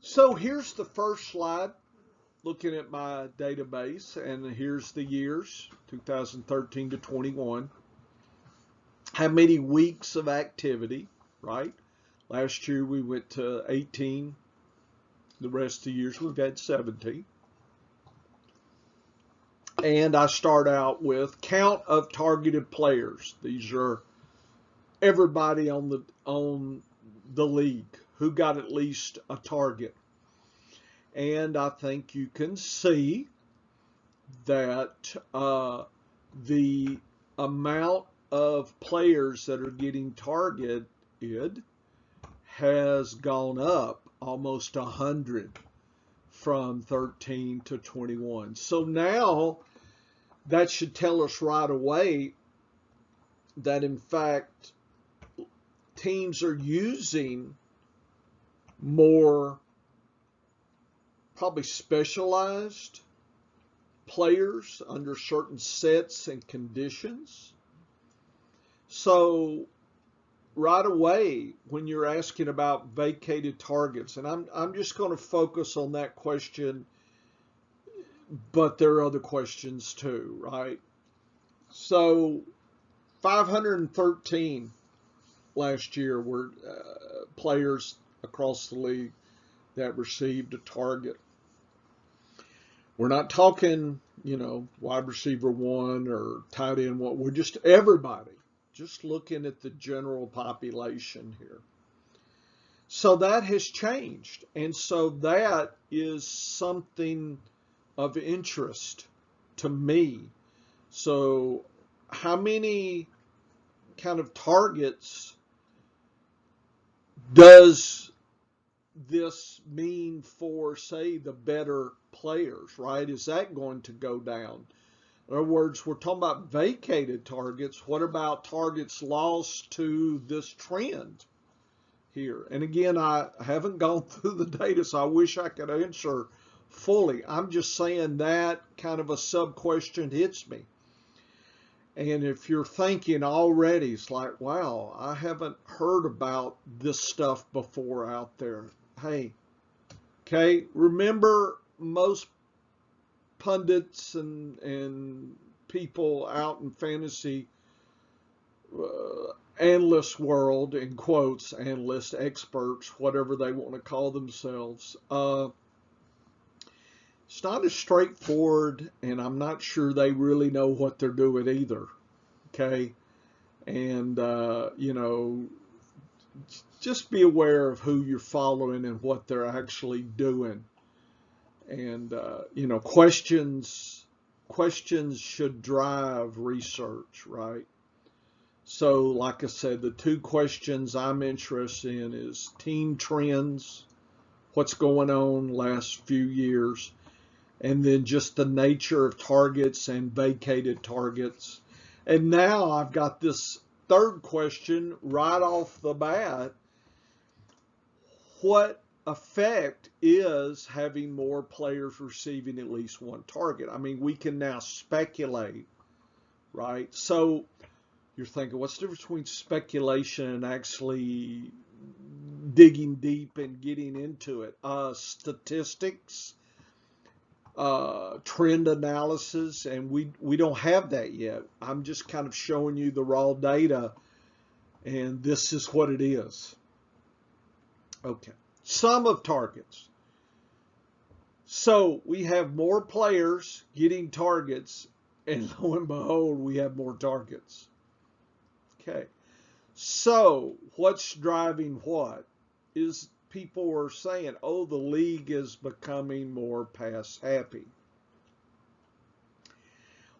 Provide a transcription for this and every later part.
So here's the first slide looking at my database, and here's the years 2013 to 21. How many weeks of activity, right? Last year we went to 18. The rest of the years we've had 17. And I start out with count of targeted players. These are everybody on the league who got at least a target. And I think you can see that the amount of players that are getting targeted has gone up almost 100 from 13 to 21. So now that should tell us right away that in fact teams are using more probably specialized players under certain sets and conditions. So right away, when you're asking about vacated targets, and I'm just going to focus on that question, but there are other questions too, right? So 513 last year were players across the league that received a target. We're not talking, wide receiver one or tight end one. We're just everybody, just looking at the general population here. So that has changed. And so that is something of interest to me. So how many kind of targets does this mean for, say, the better players, right? Is that going to go down? In other words, we're talking about vacated targets. What about targets lost to this trend here? And again, I haven't gone through the data, so I wish I could answer fully. I'm just saying that kind of a sub-question hits me. And if you're thinking already, it's like, wow, I haven't heard about this stuff before out there. Hey, okay, remember most pundits and people out in fantasy analyst world, in quotes, analyst experts, whatever they want to call themselves, it's not as straightforward, and I'm not sure they really know what they're doing either. Okay, and just be aware of who you're following and what they're actually doing. And questions should drive research, right? So like I said, the two questions I'm interested in is team trends, what's going on last few years, and then just the nature of targets and vacated targets. And now I've got this third question right off the bat. What effect is having more players receiving at least one target? I mean, we can now speculate, right? So you're thinking, what's the difference between speculation and actually digging deep and getting into it? Statistics, trend analysis, and we don't have that yet. I'm just kind of showing you the raw data, and this is what it is. Okay, sum of targets. So we have more players getting targets, and lo and behold, we have more targets. Okay, so what's driving what? Is people are saying, oh, the league is becoming more pass happy.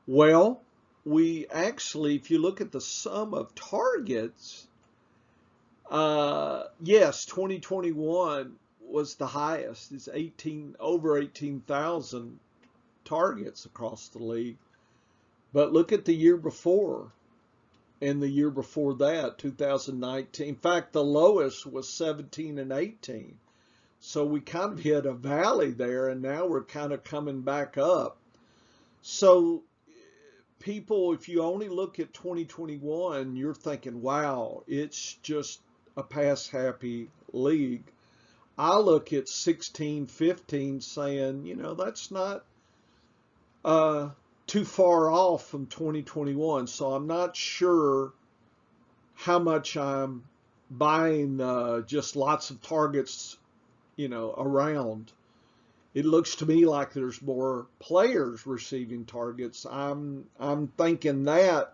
Well, we actually, if you look at the sum of targets, yes, 2021 was the highest. It's over 18,000 targets across the league. But look at the year before and the year before that, 2019. In fact, the lowest was 17 and 18. So we kind of hit a valley there, and now we're kind of coming back up. So people, if you only look at 2021, you're thinking, wow, it's just a pass happy league. I look at 16, 15 saying, that's not too far off from 2021. So I'm not sure how much I'm buying just lots of targets, around. It looks to me like there's more players receiving targets. I'm thinking that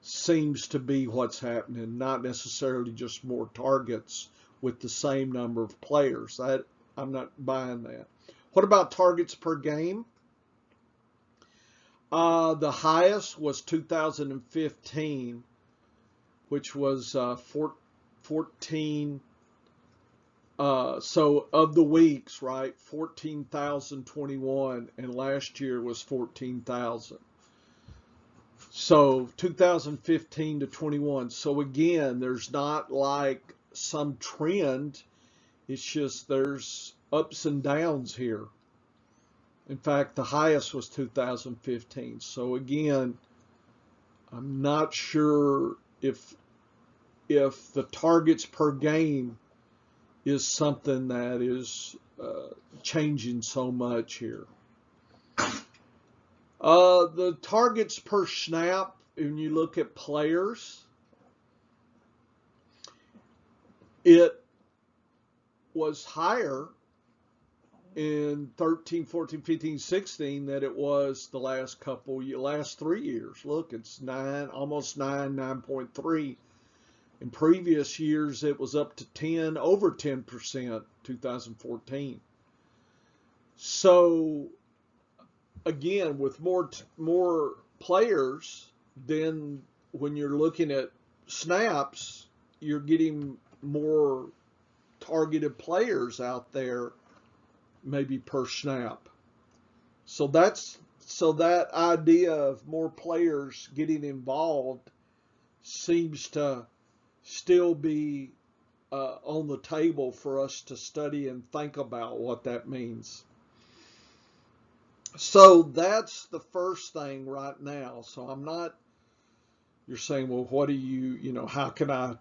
seems to be what's happening, not necessarily just more targets with the same number of players. I'm not buying that. What about targets per game? The highest was 2015, which was 14. So of the weeks, right, 14,021, and last year was 14,000. So 2015 to 21. So again, there's not like some trend. It's just there's ups and downs here. In fact, the highest was 2015. So again, I'm not sure if the targets per game is something that is changing so much here. The targets per snap, when you look at players, it was higher in 13, 14, 15, 16 than it was the last 3 years. Look, it's 9, almost 9, 9.3. In previous years, it was up to 10, over 10%, 2014. So, again, with more players, then when you're looking at snaps, you're getting more targeted players out there, maybe per snap. So that idea of more players getting involved seems to still be on the table for us to study and think about what that means. So that's the first thing right now. So you're saying, well, what do how can I,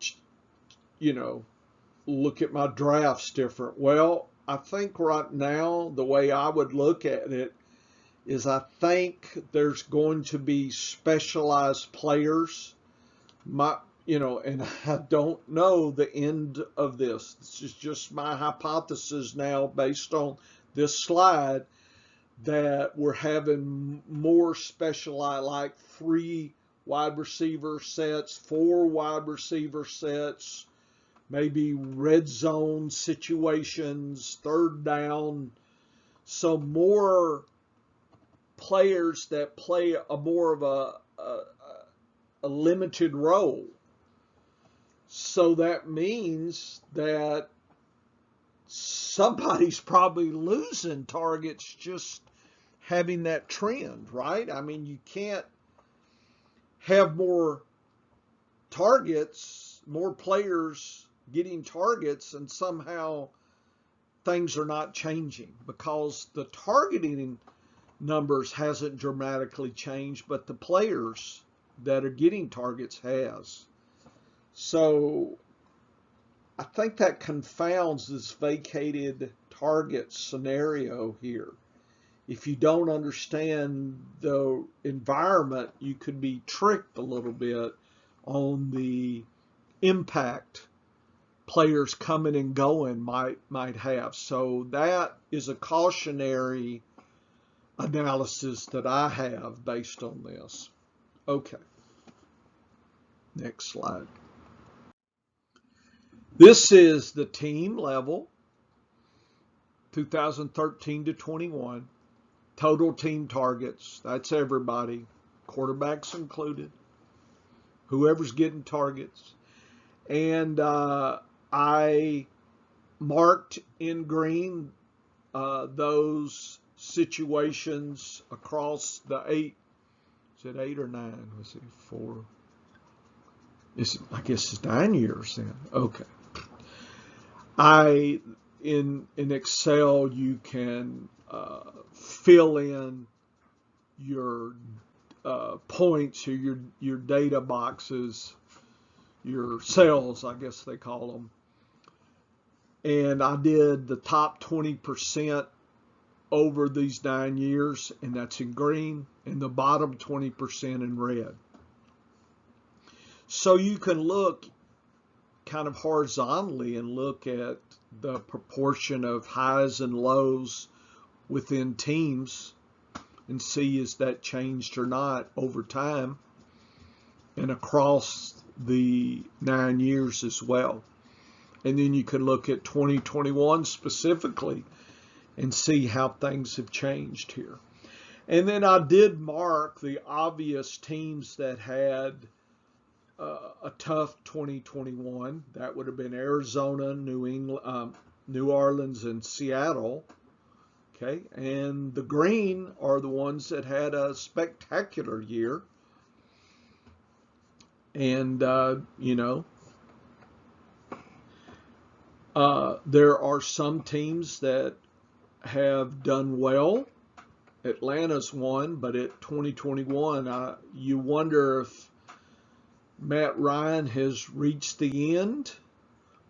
look at my drafts different? Well, I think right now, the way I would look at it is I think there's going to be specialized players. And I don't know the end of this. This is just my hypothesis now based on this slide, that we're having more specialized, like 3 wide receiver sets, 4 wide receiver sets, maybe red zone situations, third down. So more players that play a more of a limited role. So that means that somebody's probably losing targets just having that trend, right? I mean, you can't have more targets, more players getting targets, and somehow things are not changing, because the targeting numbers hasn't dramatically changed, but the players that are getting targets has. So I think that confounds this vacated target scenario here. If you don't understand the environment, you could be tricked a little bit on the impact players coming and going might have. So that is a cautionary analysis that I have based on this. Okay. Next slide. This is the team level, 2013 to 21. Total team targets. That's everybody, quarterbacks included, whoever's getting targets. And I marked in green those situations across the 8. Is it 8 or 9? Let's see, 4. I guess it's 9 years then. Okay. In Excel, you can fill in your points, or your data boxes, your cells, I guess they call them. And I did the top 20% over these 9 years, and that's in green, and the bottom 20% in red. So you can look kind of horizontally and look at the proportion of highs and lows within teams and see is that changed or not over time and across the 9 years as well. And then you can look at 2021 specifically and see how things have changed here. And then I did mark the obvious teams that had a tough 2021. That would have been Arizona, New England, New Orleans, and Seattle. Okay, and the green are the ones that had a spectacular year. And, there are some teams that have done well. Atlanta's one, but at 2021, you wonder if Matt Ryan has reached the end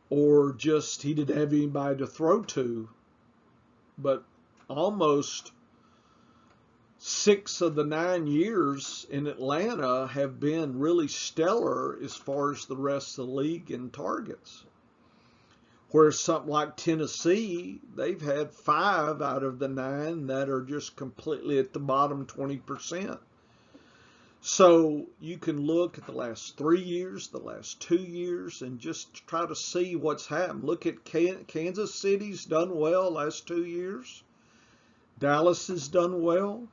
or just he didn't have anybody to throw to. But almost 6 of the 9 years in Atlanta have been really stellar as far as the rest of the league in targets. Whereas something like Tennessee, they've had 5 out of the 9 that are just completely at the bottom 20%. So you can look at the last 3 years, the last 2 years, and just try to see what's happened. Look at Kansas City's done well last 2 years. Dallas has done well.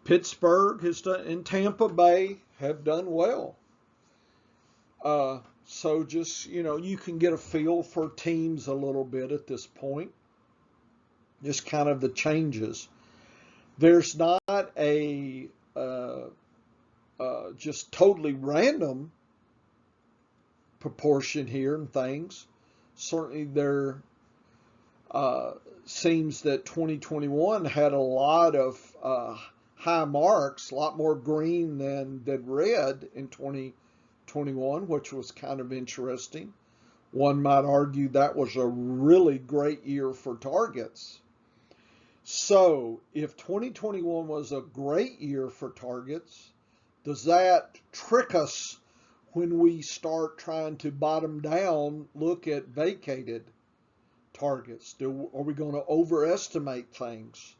Pittsburgh has done, and Tampa Bay have done well. So just, you can get a feel for teams a little bit at this point. Just kind of the changes. There's not a just totally random proportion here and things. Certainly there seems that 2021 had a lot of high marks, a lot more green than red in 2021, which was kind of interesting. One might argue that was a really great year for targets. So if 2021 was a great year for targets, does that trick us when we start trying to bottom down look at vacated targets? Are we going to overestimate things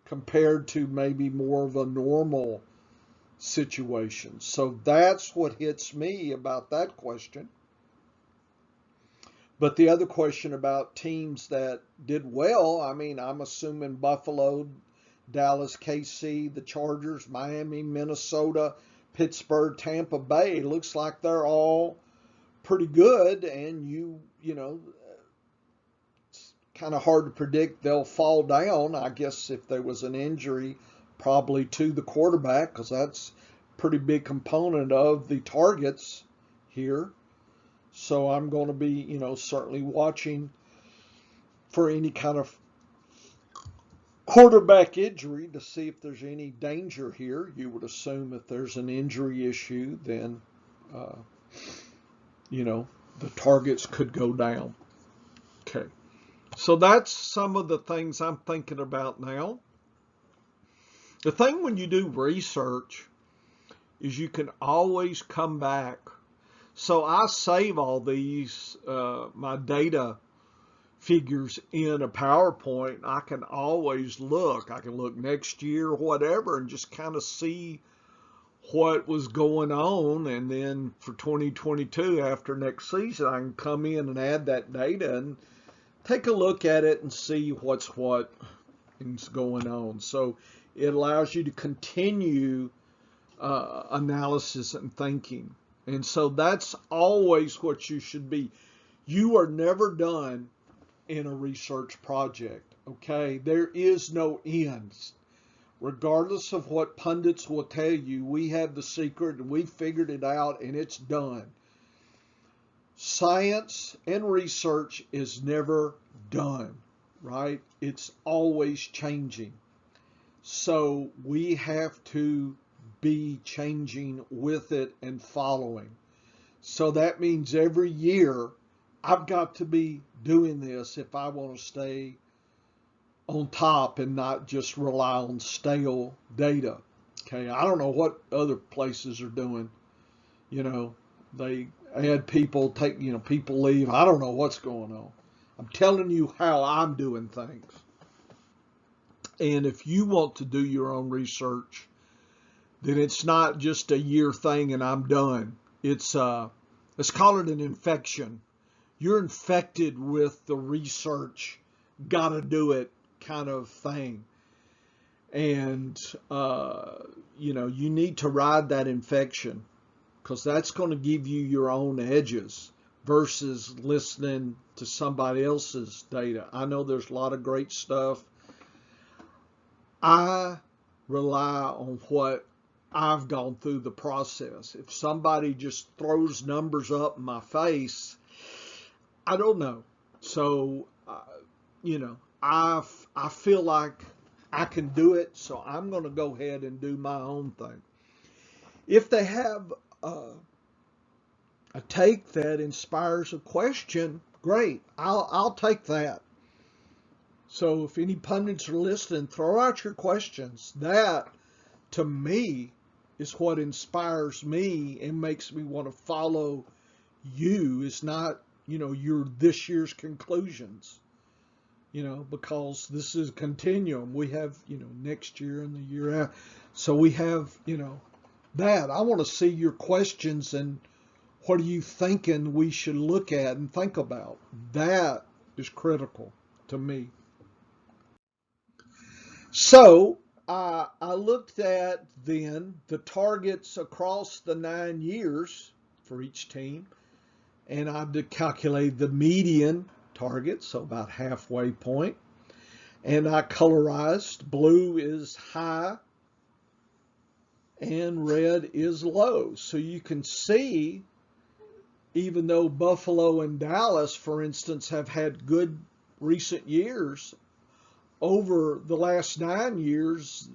compared to maybe more of a normal situation? So that's what hits me about that question. But the other question about teams that did well, I'm assuming Buffalo, Dallas, KC, the Chargers, Miami, Minnesota, Pittsburgh, Tampa Bay, looks like they're all pretty good. And it's kind of hard to predict they'll fall down. I guess if there was an injury, probably to the quarterback, because that's a pretty big component of the targets here. So I'm going to be, certainly watching for any kind of quarterback injury to see if there's any danger here. You would assume if there's an injury issue, then, the targets could go down. Okay. So that's some of the things I'm thinking about now. The thing when you do research is you can always come back. So I save all these, my data figures in a PowerPoint. I can always look. I can look next year or whatever and just kind of see what was going on. And then for 2022, after next season, I can come in and add that data and take a look at it and see what's going on. So it allows you to continue analysis and thinking. And so that's always what you should be. You are never done in a research project, okay? There is no ends. Regardless of what pundits will tell you, we have the secret and we figured it out and it's done. Science and research is never done, right? It's always changing. So we have to be changing with it and following. So that means every year I've got to be doing this if I want to stay on top and not just rely on stale data. Okay, I don't know what other places are doing. You know, they add people, people leave. I don't know what's going on. I'm telling you how I'm doing things. And if you want to do your own research, then it's not just a year thing and I'm done. It's let's call it an infection. You're infected with the research, gotta do it kind of thing. And you need to ride that infection because that's going to give you your own edges versus listening to somebody else's data. I know there's a lot of great stuff. I rely on what I've gone through the process. If somebody just throws numbers up in my face, I don't know. So, I feel like I can do it, so I'm going to go ahead and do my own thing. If they have a take that inspires a question, great. I'll take that. So if any pundits are listening, throw out your questions. That, to me, is what inspires me and makes me want to follow you. It's not, your this year's conclusions, because this is a continuum. We have, next year and the year after. So we have, that. I want to see your questions and what are you thinking we should look at and think about. That is critical to me. So I looked at then the targets across the 9 years for each team, and I did calculate the median target, so about halfway point. And I colorized. Blue is high and red is low. So you can see, even though Buffalo and Dallas, for instance, have had good recent years, over the last 9 years,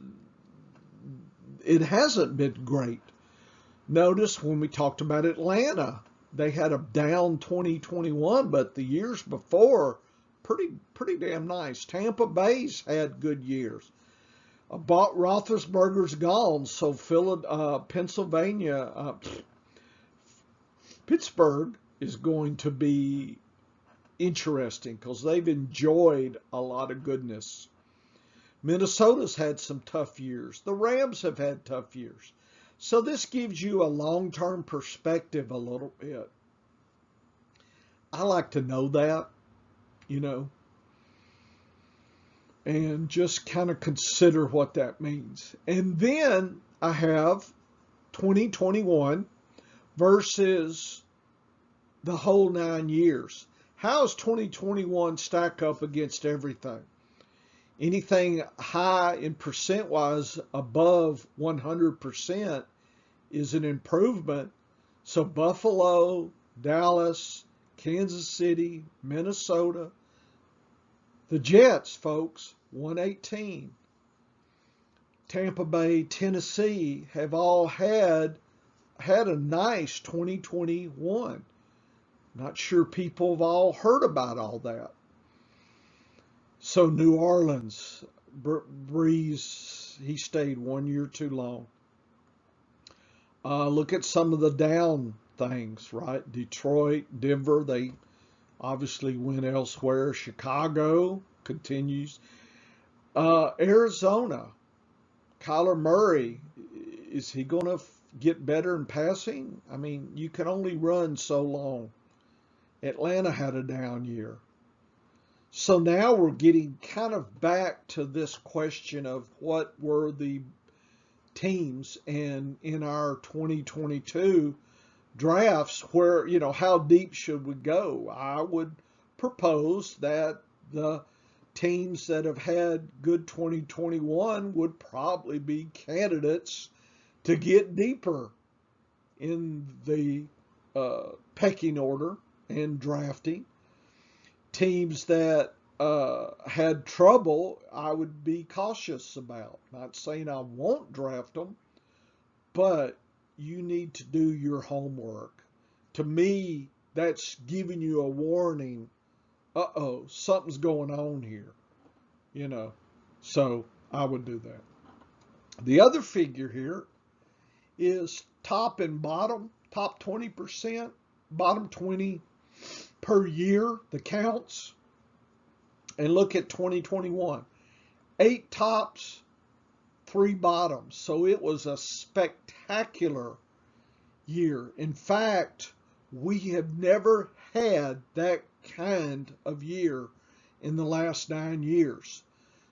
it hasn't been great. Notice when we talked about Atlanta, they had a down 2021, but the years before, pretty damn nice. Tampa Bay's had good years. Roethlisberger's gone, so Pittsburgh is going to be interesting because they've enjoyed a lot of goodness. Minnesota's had some tough years. The Rams have had tough years. So this gives you a long-term perspective a little bit. I like to know that, and just kind of consider what that means. And then I have 2021 versus the whole 9 years. How does 2021 stack up against everything? Anything high in percent-wise above 100% is an improvement. So Buffalo, Dallas, Kansas City, Minnesota, the Jets, folks, 118. Tampa Bay, Tennessee have all had a nice 2021. Not sure people have all heard about all that. So New Orleans, Breeze, he stayed 1 year too long. Look at some of the down things, right? Detroit, Denver, they obviously went elsewhere. Chicago continues. Arizona, Kyler Murray, is he going to get better in passing? I mean, you can only run so long. Atlanta had a down year. So now we're getting kind of back to this question of what were the teams, and in our 2022 drafts, where, how deep should we go? I would propose that the teams that have had good 2021 would probably be candidates to get deeper in the pecking order and drafting. Teams that had trouble, I would be cautious about. Not saying I won't draft them, but you need to do your homework. To me, that's giving you a warning. Uh-oh, something's going on here, you know. So I would do that. The other figure here is top and bottom, top 20%, bottom 20 per year, the counts. And look at 2021. 8 tops, 3 bottoms. So it was a spectacular year. In fact, we have never had that kind of year in the last 9 years.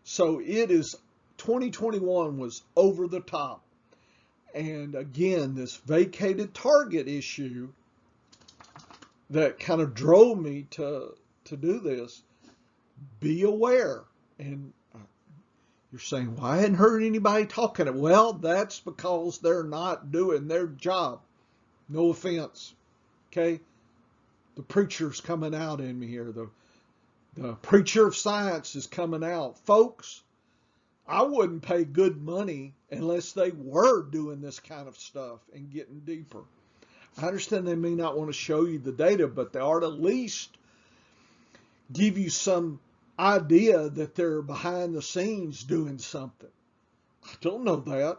So it is, 2021 was over the top. And again, this vacated target issue that kind of drove me to do this, be aware. And you're saying, well, I hadn't heard anybody talking it. Well, that's because they're not doing their job. No offense. Okay? The preacher's coming out in me here. The preacher of science is coming out. Folks, I wouldn't pay good money unless they were doing this kind of stuff and getting deeper. I understand they may not want to show you the data, but they ought to at least give you some idea that they're behind the scenes doing something. I don't know that.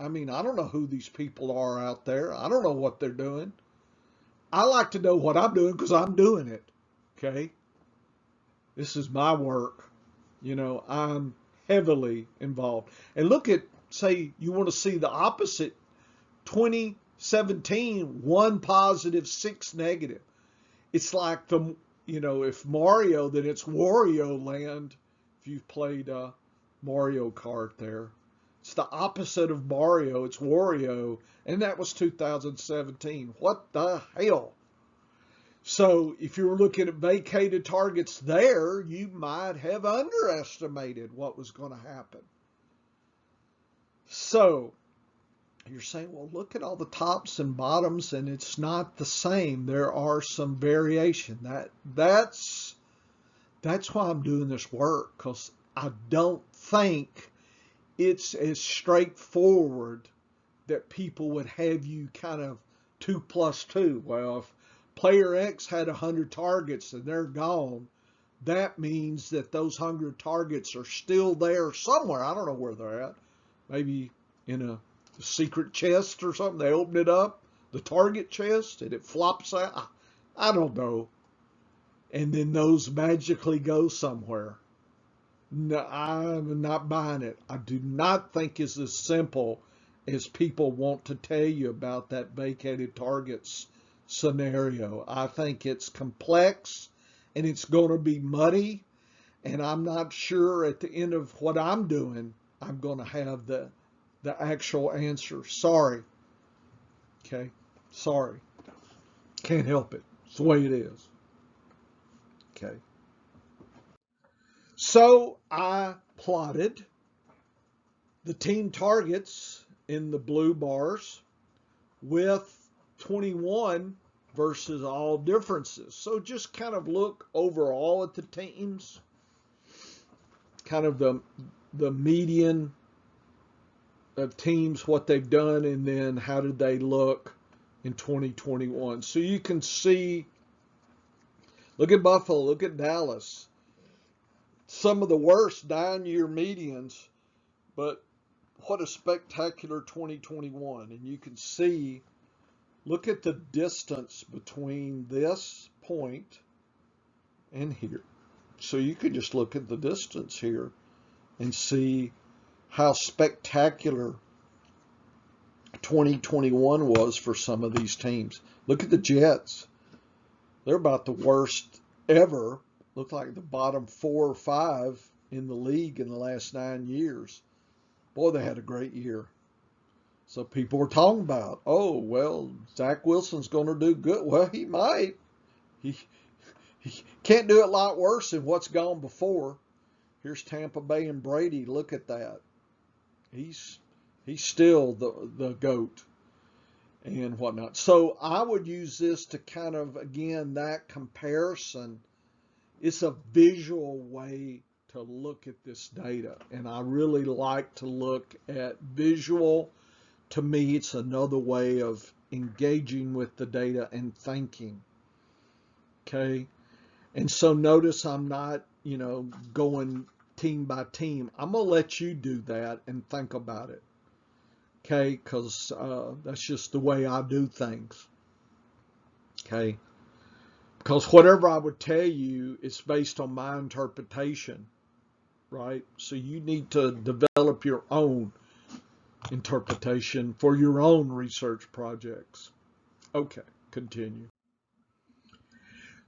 I mean, I don't know who these people are out there. I don't know what they're doing. I like to know what I'm doing because I'm doing it. Okay? This is my work. You know, I'm heavily involved. And look at, say, you want to see the opposite. 2017, 1 positive, 6 negative. It's like the, you know, if Mario, then it's Wario land. If you've played Mario Kart there. It's the opposite of Mario. It's Wario. And that was 2017. What the hell? So if you were looking at vacated targets there, you might have underestimated what was going to happen. So you're saying, well, look at all the tops and bottoms, and it's not the same. There are some variation. That's why I'm doing this work, because I don't think it's as straightforward that people would have you kind of 2 plus 2. Well, if player X had 100 targets and they're gone, that means that those 100 targets are still there somewhere. I don't know where they're at. Maybe in a secret chest or something. They open it up, the target chest, and it flops out. I don't know. And then those magically go somewhere. No, I'm not buying it. I do not think it's as simple as people want to tell you about that vacated targets scenario. I think it's complex and it's going to be muddy, and I'm not sure at the end of what I'm doing I'm going to have the actual answer. Sorry. Okay? Sorry. Can't help it. It's the way it is. Okay? So I plotted the team targets in the blue bars with 21 versus all differences. So just kind of look overall at the teams, kind of the median of teams, what they've done, and then how did they look in 2021. So you can see, look at Buffalo, look at Dallas. Some of the worst 9-year medians, but what a spectacular 2021. And you can see, look at the distance between this point and here. So you could just look at the distance here and see how spectacular 2021 was for some of these teams. Look at the Jets. They're about the worst ever. Look like the bottom 4 or 5 in the league in the last 9 years. Boy, they had a great year. So people were talking about, oh, well, Zach Wilson's going to do good. Well, he might. He can't do it a lot worse than what's gone before. Here's Tampa Bay and Brady. Look at that. He's still the GOAT and whatnot. So I would use this to kind of, again, that comparison. It's a visual way to look at this data. And I really like to look at visual. To me, it's another way of engaging with the data and thinking. Okay. And so notice I'm not, going team by team. I'm going to let you do that and think about it. Okay. Because that's just the way I do things. Okay. Because whatever I would tell you is based on my interpretation, right? So you need to develop your own interpretation for your own research projects. Okay, continue.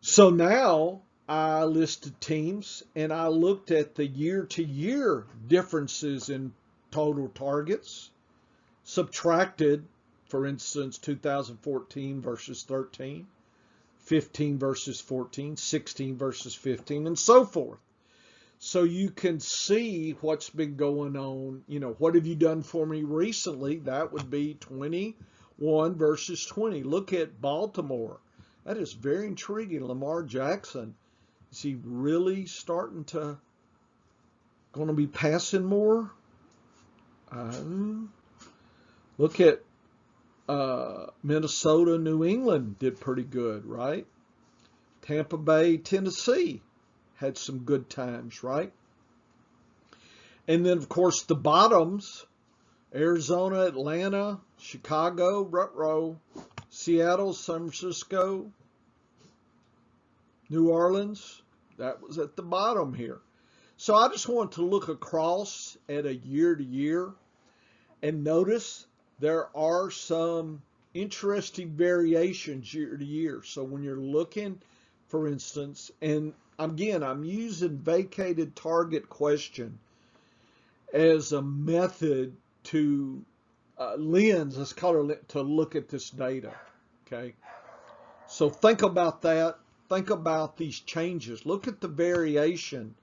So now I listed teams and I looked at the year to year differences in total targets, subtracted, for instance, 2014 versus 13, 15 versus 14, 16 versus 15, and so forth. So you can see what's been going on. What have you done for me recently? That would be 21 versus 20. Look at Baltimore. That is very intriguing. Lamar Jackson, is he really going to be passing more? Look at Minnesota, New England did pretty good, right? Tampa Bay, Tennessee had some good times, right? And then, of course, the bottoms, Arizona, Atlanta, Chicago, Rutrow, Seattle, San Francisco, New Orleans, that was at the bottom here. So I just want to look across at a year to year and notice there are some interesting variations year to year. So when you're looking, for instance, and again, I'm using vacated target question as a method to lens, let's call it, to look at this data. Okay. So think about that. Think about these changes. Look at the variation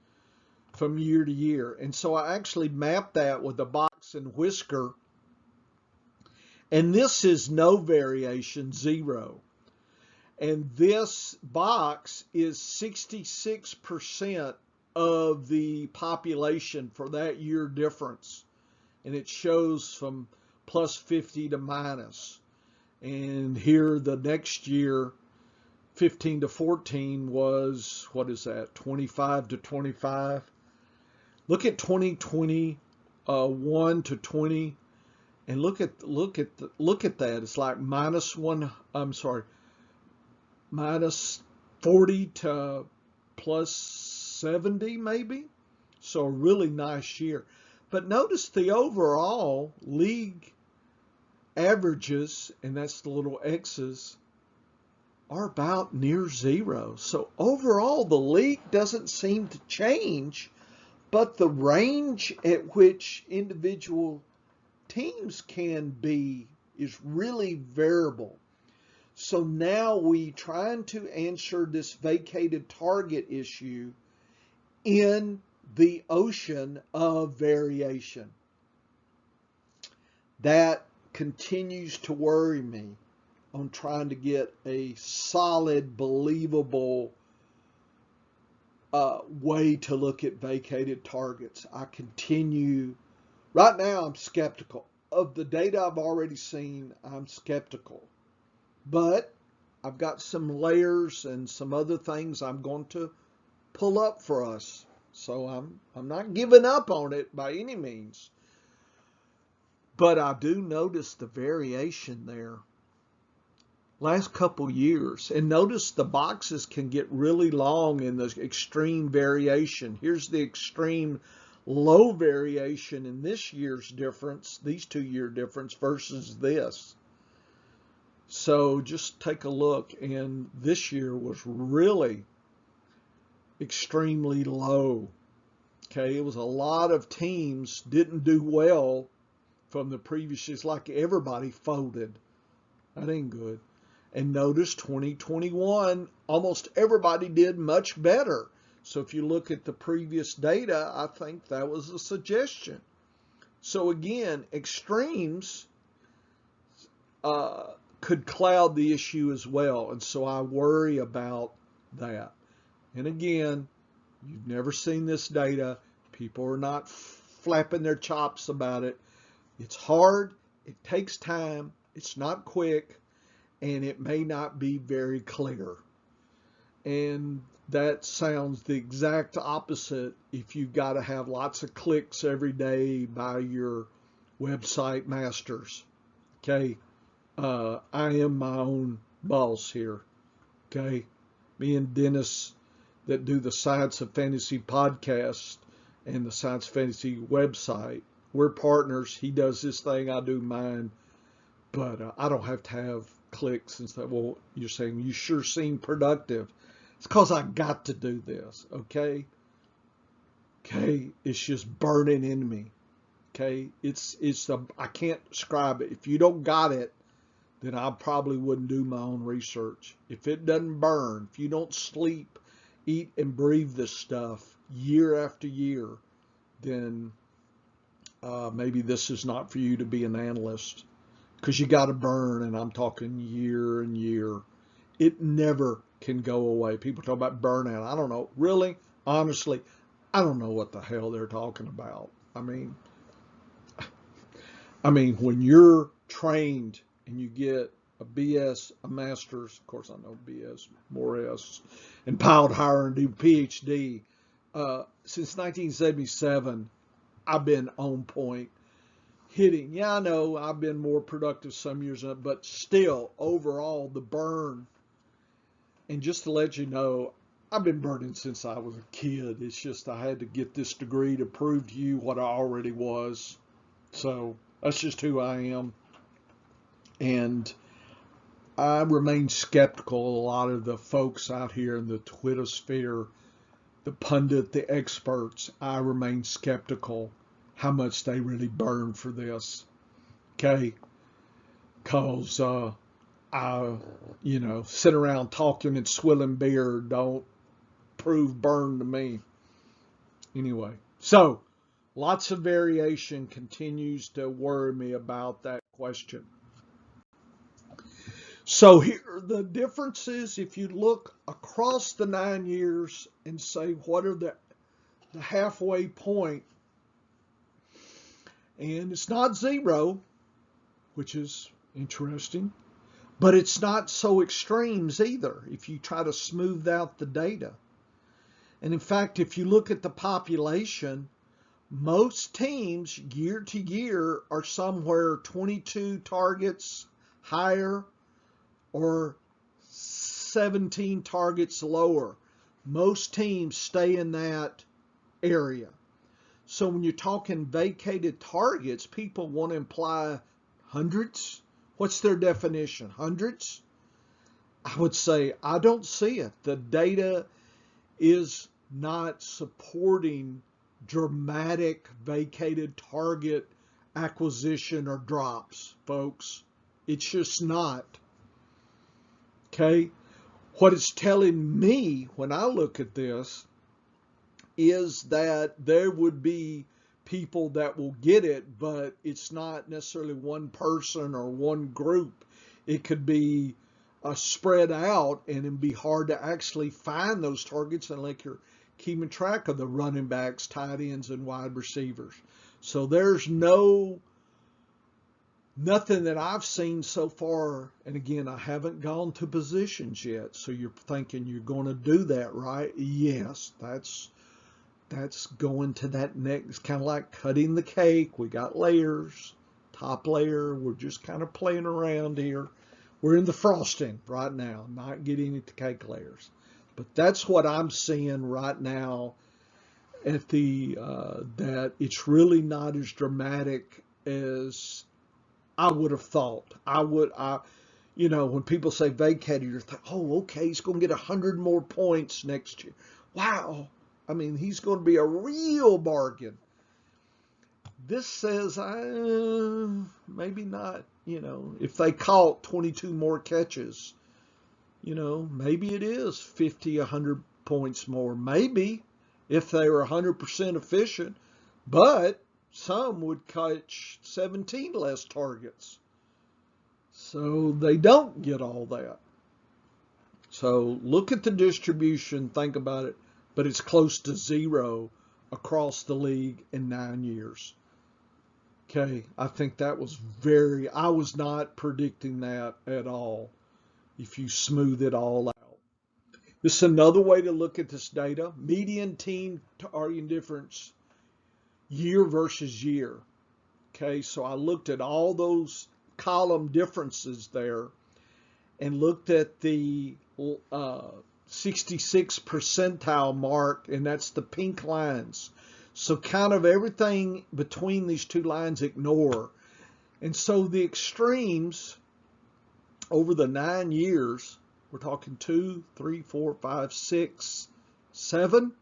from year to year. And so I actually mapped that with a box and whisker. And this is no variation, 0. And this box is 66% of the population for that year difference. And it shows from plus 50 to minus. And here the next year, 15 to 14 was, what is that, 25 to 25. Look at 2020, 1 to 20, and look at that. It's like minus 40 to plus 70 maybe. So a really nice year. But notice the overall league averages, and that's the little X's, are about near 0. So overall, the league doesn't seem to change, but the range at which individual teams can be is really variable. So now we trying to answer this vacated target issue in the ocean of variation. That continues to worry me on trying to get a solid, believable way to look at vacated targets. Right now I'm skeptical. Of the data I've already seen, I'm skeptical. But I've got some layers and some other things I'm going to pull up for us. So I'm not giving up on it by any means. But I do notice the variation there. Last couple years, and notice the boxes can get really long in the extreme variation. Here's the extreme low variation in this year's difference, these 2-year difference versus this. So just take a look, and this year was really extremely low. Okay, it was a lot of teams didn't do well from the previous years, like everybody folded. That ain't good. And notice 2021, almost everybody did much better. So if you look at the previous data, I think that was a suggestion. So again, extremes could cloud the issue as well. And so I worry about that. And again, you've never seen this data. People are not flapping their chops about it. It's hard. It takes time. It's not quick. And it may not be very clear. And that sounds the exact opposite if you've got to have lots of clicks every day by your website masters. Okay. I am my own boss here. Okay. Me and Dennis that do the Science of Fantasy podcast and the Science Fantasy website, we're partners. He does his thing, I do mine, but I don't have to have clicks and stuff. Well, you're saying you sure seem productive. It's because I got to do this, okay? Okay, it's just burning in me. Okay, I can't describe it. If you don't got it, then I probably wouldn't do my own research. If it doesn't burn, if you don't sleep, eat, and breathe this stuff year after year, then maybe this is not for you to be an analyst, because you got to burn, and I'm talking year and year. It never can go away. People talk about burnout. I don't know. Really, honestly, I don't know what the hell they're talking about. I mean, when you're trained and you get a BS, a master's, of course I know BS, more S, and piled higher and do PhD. Since 1977, I've been on point hitting. Yeah, I know I've been more productive some years, but still, overall, the burn. And just to let you know, I've been burning since I was a kid. It's just I had to get this degree to prove to you what I already was. So that's just who I am. And I remain skeptical. A lot of the folks out here in the Twitter sphere, the pundit, the experts, I remain skeptical how much they really burn for this. Okay? Because I, sit around talking and swilling beer don't prove burn to me. Anyway, so lots of variation continues to worry me about that question. So here are the differences. If you look across the 9 years and say what are the halfway point, and it's not zero, which is interesting, but it's not so extremes either if you try to smooth out the data. And in fact, if you look at the population, most teams year to year are somewhere 22 targets higher or 17 targets lower. Most teams stay in that area. So when you're talking vacated targets, people want to imply hundreds. What's their definition? Hundreds? I would say I don't see it. The data is not supporting dramatic vacated target acquisition or drops, folks. It's just not. Okay? What it's telling me when I look at this is that there would be people that will get it, but it's not necessarily one person or one group. It could be spread out, and it'd be hard to actually find those targets unless you're keeping track of the running backs, tight ends, and wide receivers. So there's nothing that I've seen so far. And again, I haven't gone to positions yet. So you're thinking you're going to do that, right? Yes, that's going to that next, kind of like cutting the cake. We got layers, top layer. We're just kind of playing around here. We're in the frosting right now, not getting into cake layers. But that's what I'm seeing right now at that it's really not as dramatic as I would have thought. When people say vacated, you're thinking, oh, okay, he's going to get 100 more points next year. Wow. I mean, he's going to be a real bargain. This says, maybe not, if they caught 22 more catches, maybe it is 50, 100 points more. Maybe if they were 100% efficient, but some would catch 17 less targets. So they don't get all that. So look at the distribution, think about it, but it's close to zero across the league in 9 years. Okay, I think that was I was not predicting that at all if you smooth it all out. This is another way to look at this data. Median team targeting difference year versus year. Okay, so I looked at all those column differences there and looked at the 66 percentile mark, and that's the pink lines. So kind of everything between these two lines ignore. And so the extremes over the 9 years, we're talking 2, 3, 4, 5, 6, 7.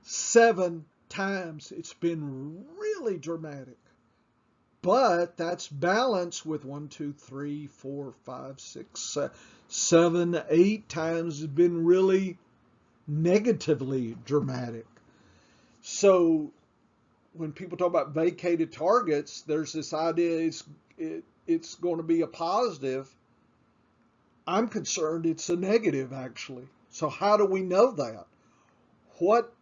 7 times it's been really dramatic. But that's balanced with 1, 2, 3, 4, 5, 6, 7, 8 times has been really negatively dramatic. So when people talk about vacated targets, there's this idea it's going to be a positive. I'm concerned it's a negative, actually. So how do we know that? What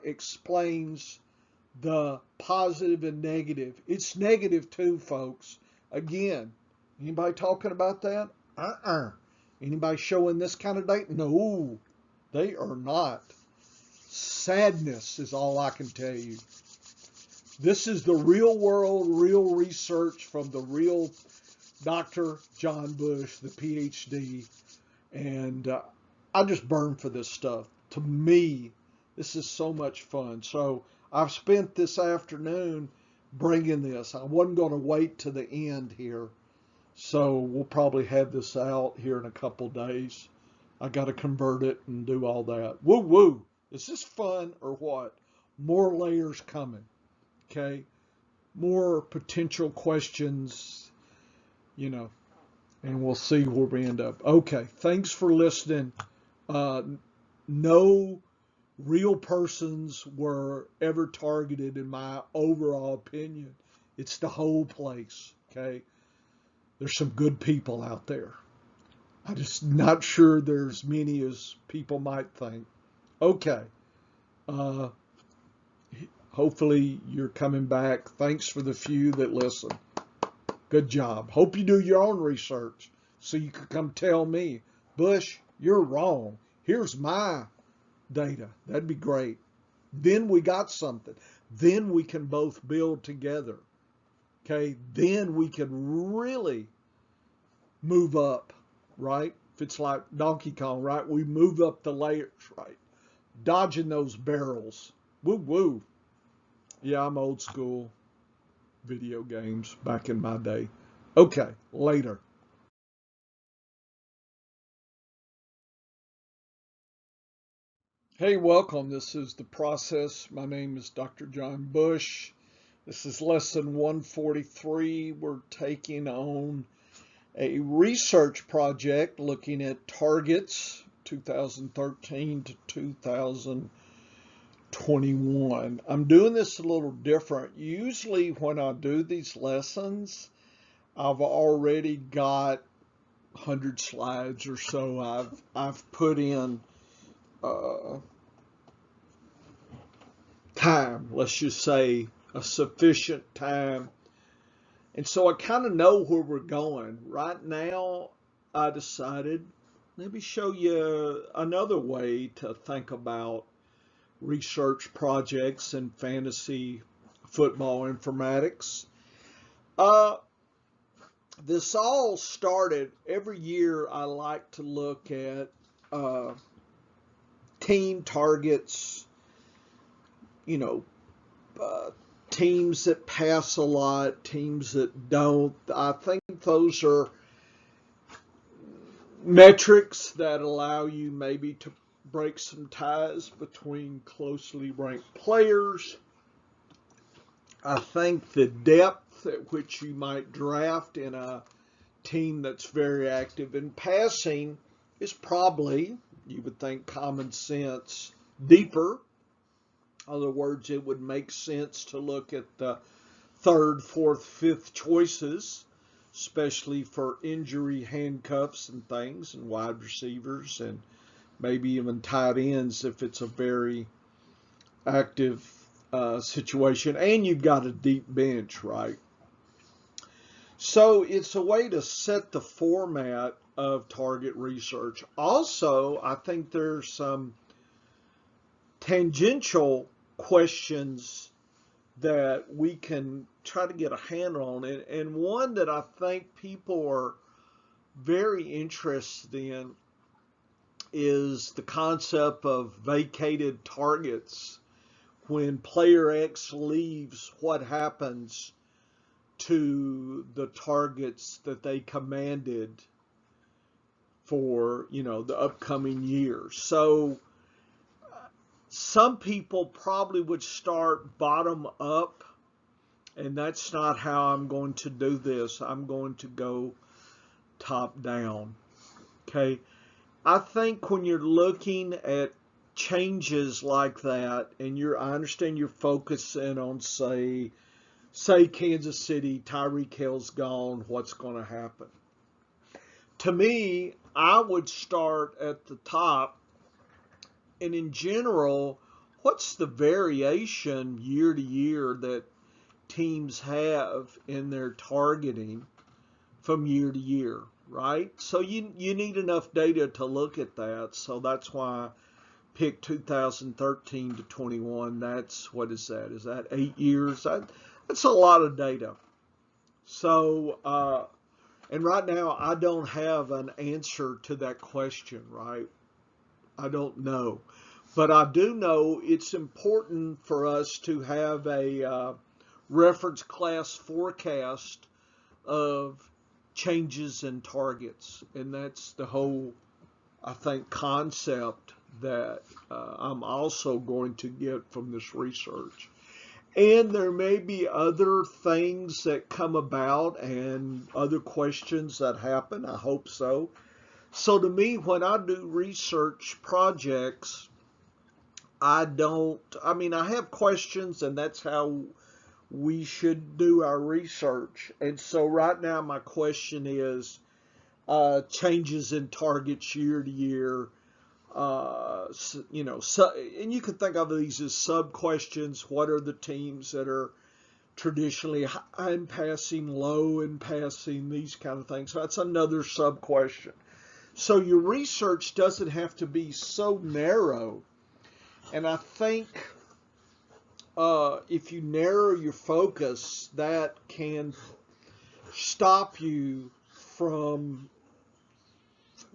explains the positive and negative? It's negative too, folks. Again, anybody talking about that? Anybody showing this kind of data? No, they are not. Sadness is all I can tell you. This is the real world, real research from the real Dr. John Bush, the PhD. And I just burn for this stuff. To me, this is so much fun. So I've spent this afternoon bringing this. I wasn't going to wait to the end here. So we'll probably have this out here in a couple days. I got to convert it and do all that. Woo woo. Is this fun or what? More layers coming. Okay. More potential questions, and we'll see where we end up. Okay. Thanks for listening. No real persons were ever targeted in my overall opinion. It's the whole place. Okay. There's some good people out there. I'm just not sure there's many as people might think. Okay. Hopefully you're coming back. Thanks for the few that listen. Good job. Hope you do your own research so you can come tell me, Bush, you're wrong. Here's my data. That'd be great. Then we got something. Then we can both build together. Okay. Then we can really move up, right? If it's like Donkey Kong, right? We move up the layers, right? Dodging those barrels. Woo woo. Yeah, I'm old school. Video games back in my day. Okay, later. Hey, welcome. This is The Process. My name is Dr. John Bush. This is lesson 143. We're taking on a research project looking at targets 2013 to 2021. I'm doing this a little different. Usually when I do these lessons, I've already got 100 slides or so. I've put in time, let's just say a sufficient time. And so I kind of know where we're going. Right now, I decided, let me show you another way to think about research projects in fantasy football informatics. This all started, every year I like to look at team targets, teams that pass a lot, teams that don't. I think those are metrics that allow you maybe to break some ties between closely ranked players. I think the depth at which you might draft in a team that's very active in passing is probably, you would think, common sense deeper. In other words, it would make sense to look at the third, fourth, fifth choices, especially for injury handcuffs and things, and wide receivers, and maybe even tight ends if it's a very active situation, and you've got a deep bench, right? So it's a way to set the format of target research. Also, I think there's some tangential questions that we can try to get a handle on. And one that I think people are very interested in is the concept of vacated targets. When player X leaves, what happens to the targets that they commanded for, the upcoming years? So some people probably would start bottom up, and that's not how I'm going to do this. I'm going to go top down. Okay. I think when you're looking at changes like that, and I understand you're focusing on, say Kansas City, Tyreek Hill's gone, what's going to happen? To me, I would start at the top, and in general, what's the variation year to year that teams have in their targeting from year to year, right? So you need enough data to look at that. So that's why I picked 2013 to 21. What is that? Is that 8 years? That's a lot of data. So, and right now I don't have an answer to that question, right? I don't know. But I do know it's important for us to have a reference class forecast of changes in targets. And that's the whole, I think, concept that I'm also going to get from this research. And there may be other things that come about and other questions that happen. I hope so. So to me, when I do research projects, I have questions, and that's how we should do our research. And so right now my question is changes in targets year to year. And you can think of these as sub questions. What are the teams that are traditionally high in passing, low in passing, these kind of things? So that's another sub question. So your research doesn't have to be so narrow. And I think if you narrow your focus, that can stop you from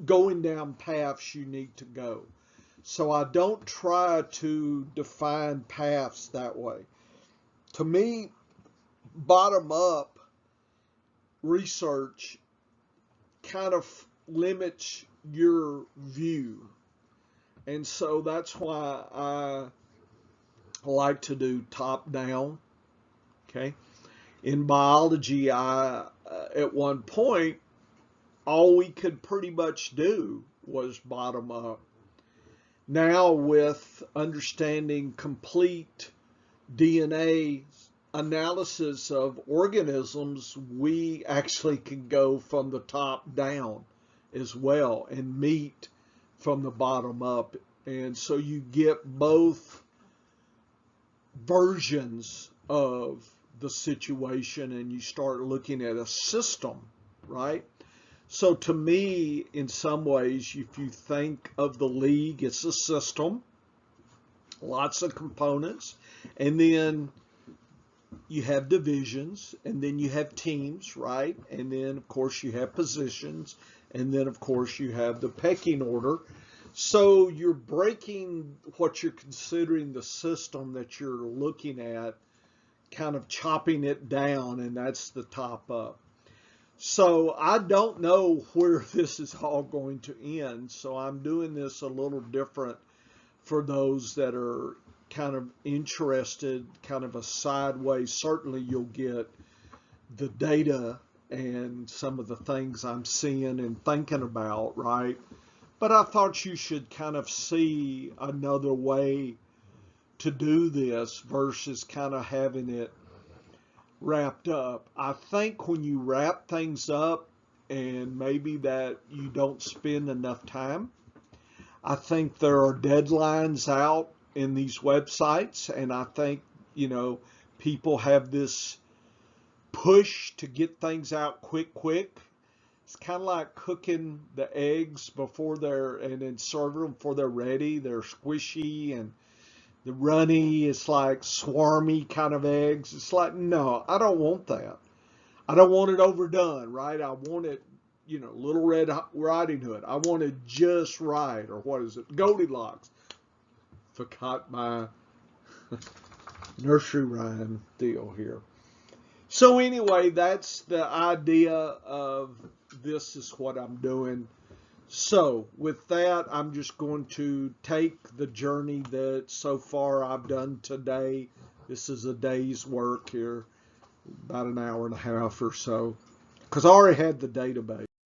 going down paths you need to go. So I don't try to define paths that way. To me, bottom up research kind of limits your view. And so that's why I like to do top down. Okay. In biology, at one point, all we could pretty much do was bottom up. Now, with understanding complete DNA analysis of organisms, we actually can go from the top down as well and meet from the bottom up. And so you get both versions of the situation, and you start looking at a system, right? So to me, in some ways, if you think of the league, it's a system, lots of components, and then you have divisions, and then you have teams, right? And then, of course, you have positions, and then, of course, you have the pecking order. So you're breaking what you're considering the system that you're looking at, kind of chopping it down, and that's the top up. So I don't know where this is all going to end. So I'm doing this a little different for those that are kind of interested, kind of a sideways. Certainly you'll get the data and some of the things I'm seeing and thinking about, right? But I thought you should kind of see another way to do this versus kind of having it wrapped up. I think when you wrap things up, and maybe that you don't spend enough time, I think there are deadlines out in these websites, and I think, people have this push to get things out quick. It's kind of like cooking the eggs before and then serving them before they're ready. They're squishy and the runny. It's like swarmy kind of eggs. It's like, no, I don't want that. I don't want it overdone, right? I want it, Little Red Riding Hood. I want it just right, or what is it? Goldilocks. Forgot my nursery rhyme deal here. So anyway, that's the idea of this is what I'm doing. So with that, I'm just going to take the journey that so far I've done today. This is a day's work here, about an hour and a half or so, because I already had the database.